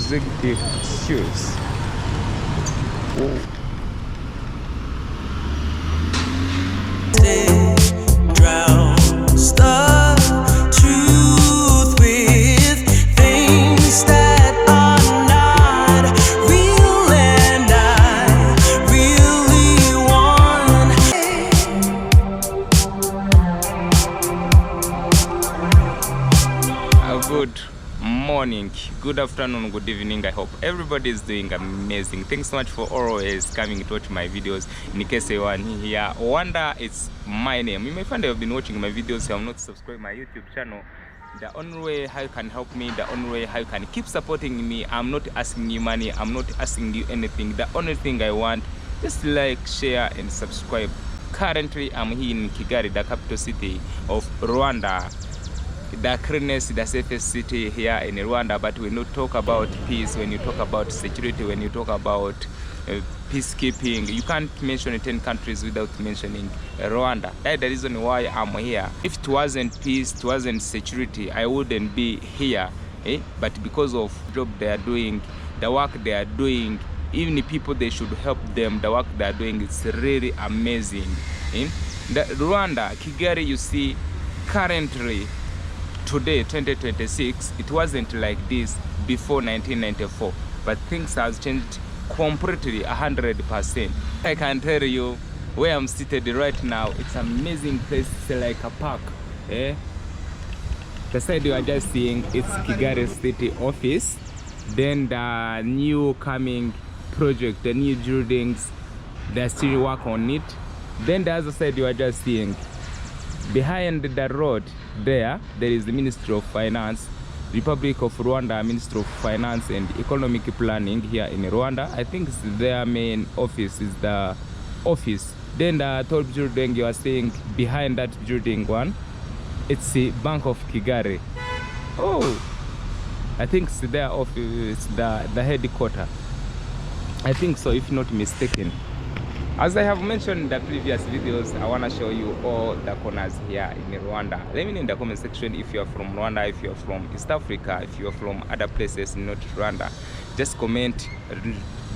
executive shoes. Whoa. Good morning, good afternoon, good evening. I hope everybody is doing amazing. Thanks so much for always coming to watch my videos. In case you are new here, Rwanda is my name. You may find I've been watching my videos, you have not subscribed my YouTube channel. The only way how you can help me, the only way how you can keep supporting me, I'm not asking you money, I'm not asking you anything. The only thing I want, just like, share and subscribe. Currently I'm here in Kigali, the capital city of Rwanda, the cleanest, the safest city here in Rwanda. But when you talk about peace, when you talk about security, when you talk about peacekeeping, you can't mention 10 countries without mentioning Rwanda. That's the reason why I'm here. If it wasn't peace, it wasn't security, I wouldn't be here. But because of the job they are doing, the work they are doing, even the people they should help them, the work they are doing, it's really amazing. The Rwanda, Kigali, you see, currently, today, 2026, it wasn't like this before 1994, but things have changed completely 100%. I can tell you where I'm seated right now, it's an amazing place. It's like a park. The side you are just seeing, it's Kigali City Office. Then the new coming project, the new buildings, they still work on it. Then the other side you are just seeing, behind the road there is the Ministry of Finance, Republic of Rwanda, Ministry of Finance and Economic Planning here in Rwanda. I think their main office is the office. Then the third building you are seeing behind that building one, it's the Bank of Kigali. Oh, I think it's their office, the headquarters. I think so, if not mistaken. As I have mentioned in the previous videos, I want to show you all the corners here in Rwanda. Let me know in the comment section if you are from Rwanda, if you are from East Africa, if you are from other places, not Rwanda. Just comment,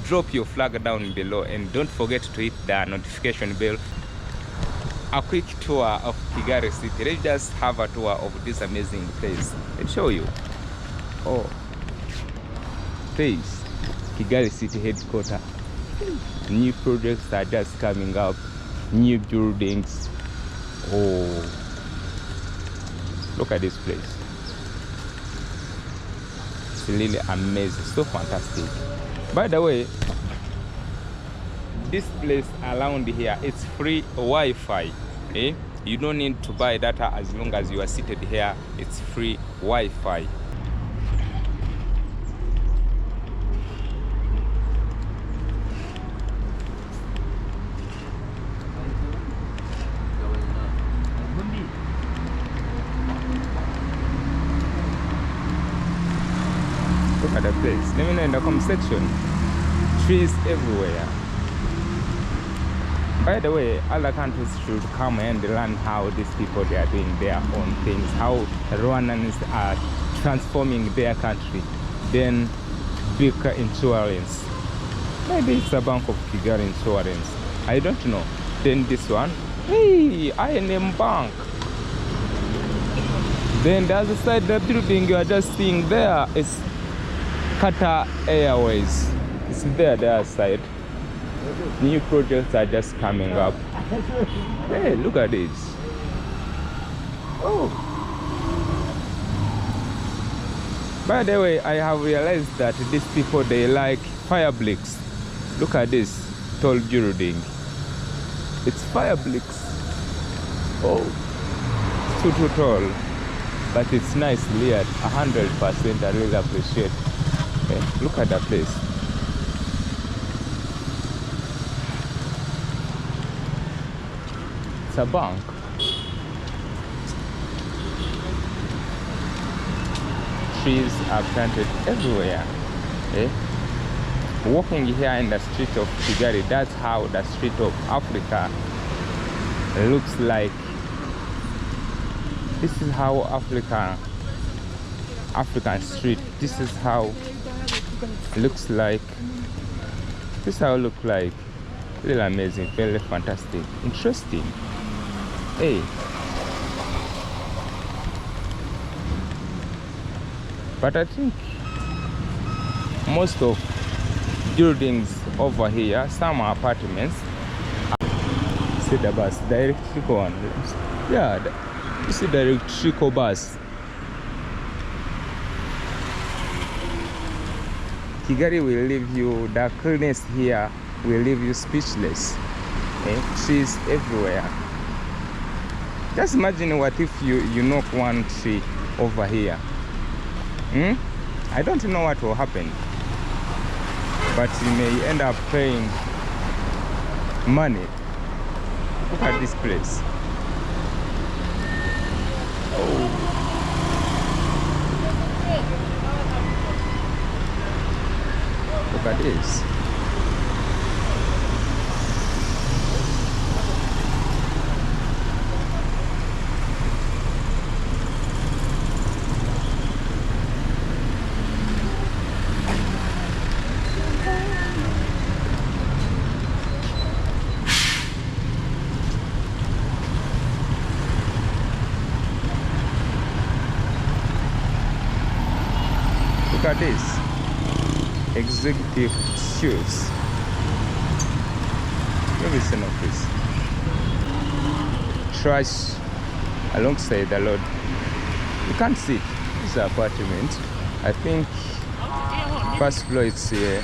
drop your flag down below, and don't forget to hit the notification bell. A quick tour of Kigali City. Let's just have a tour of this amazing place. Let's show you. Oh, this Kigali City headquarters. New projects are just coming up, new buildings. Oh, look at this place. It's really amazing, so fantastic. By the way, this place around here, it's free Wi-Fi. You don't need to buy data as long as you are seated here. It's free Wi-Fi. Look at the place. Let me know in the comment section. Trees everywhere. By the way, other countries should come and learn how these people they are doing their own things, how Rwandans are transforming their country. Then big insurance. Maybe it's a Bank of Kigali insurance. I don't know. Then this one. Hey, I&M Bank. Then the other side of the building you are just seeing there is Qatar Airways. It's there, the other side. New projects are just coming up. Hey, look at this. Oh. By the way, I have realized that these people, they like fire bricks. Look at this tall building. It's fire bricks. Oh, it's too tall. But it's nicely at 100%. I really appreciate. Okay, look at that place. It's a bank. Trees are planted everywhere. Walking here in the street of Kigali, that's how the street of Africa looks like. This is how African street, this is how looks like. This is how it look like. Really amazing, very fantastic, interesting. Hey. But I think most of buildings over here, some are apartments. See the bus, the electrical one. Yeah, you see the electrical bus. Kigali will leave you, the cleanest here will leave you speechless. Trees everywhere. Just imagine what if you knock one tree over here. I don't know what will happen, but you may end up paying money. Look at this place. Oh. Look at this. Look at this. Executive shoes. Maybe it's an office. Trash alongside the road. You can't see. This is an apartment. I think first floor is here.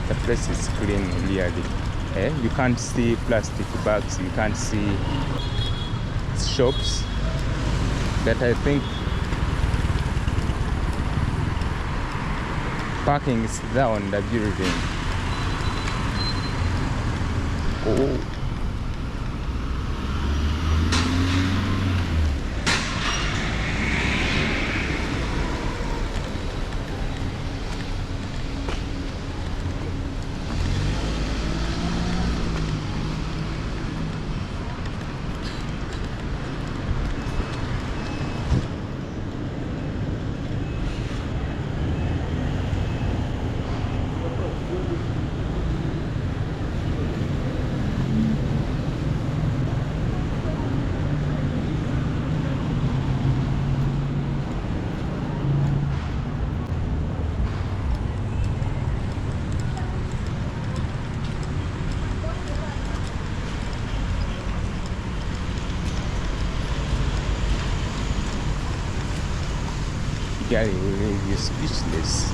The place is clean, really. You can't see plastic bags, you can't see shops that I think parking is there on the building. Oh. Kigali will leave you speechless.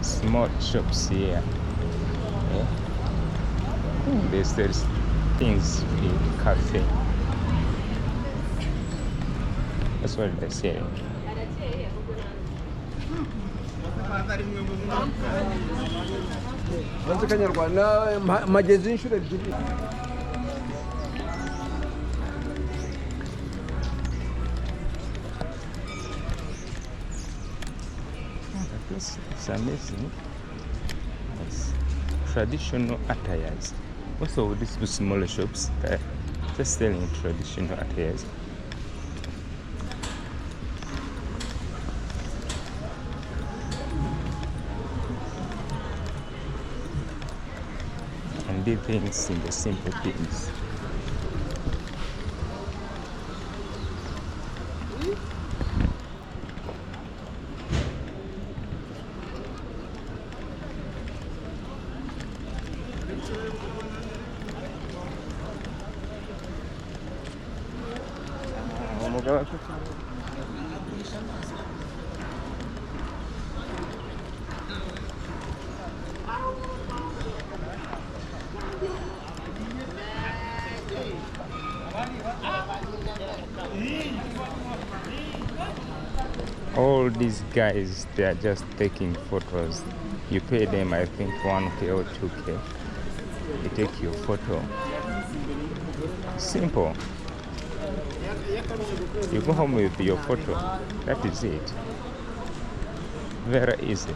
Small shops here. There's things in cafe. That's what they're saying. It's amazing. It's traditional attires. Also, these smaller shops just selling traditional attires. And they things in the simple things. all these guys, they are just taking photos. You pay them, I think, 1K or 2K. They take your photo. Simple. You go home with your photo. That is it. Very easy.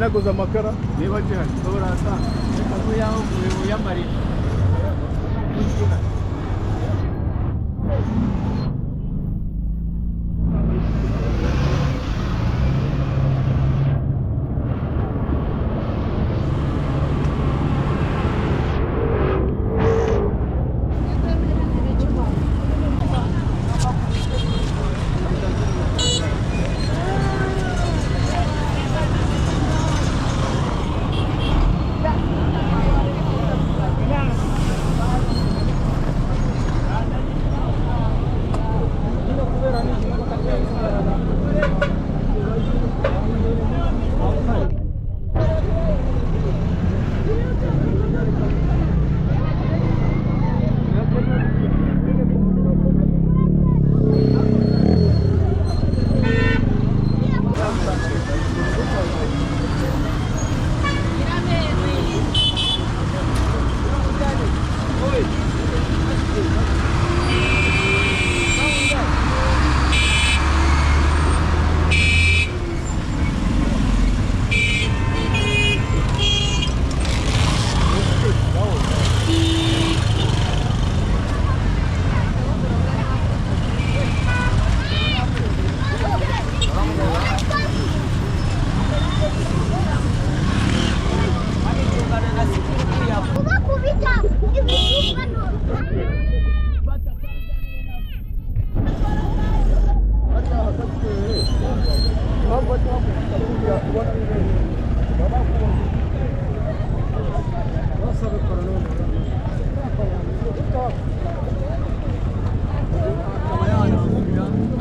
Naguze amakara niba gihari urasa reka yaho uyamarira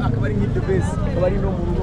akaba ari nk'ibyo base akaba ari no mu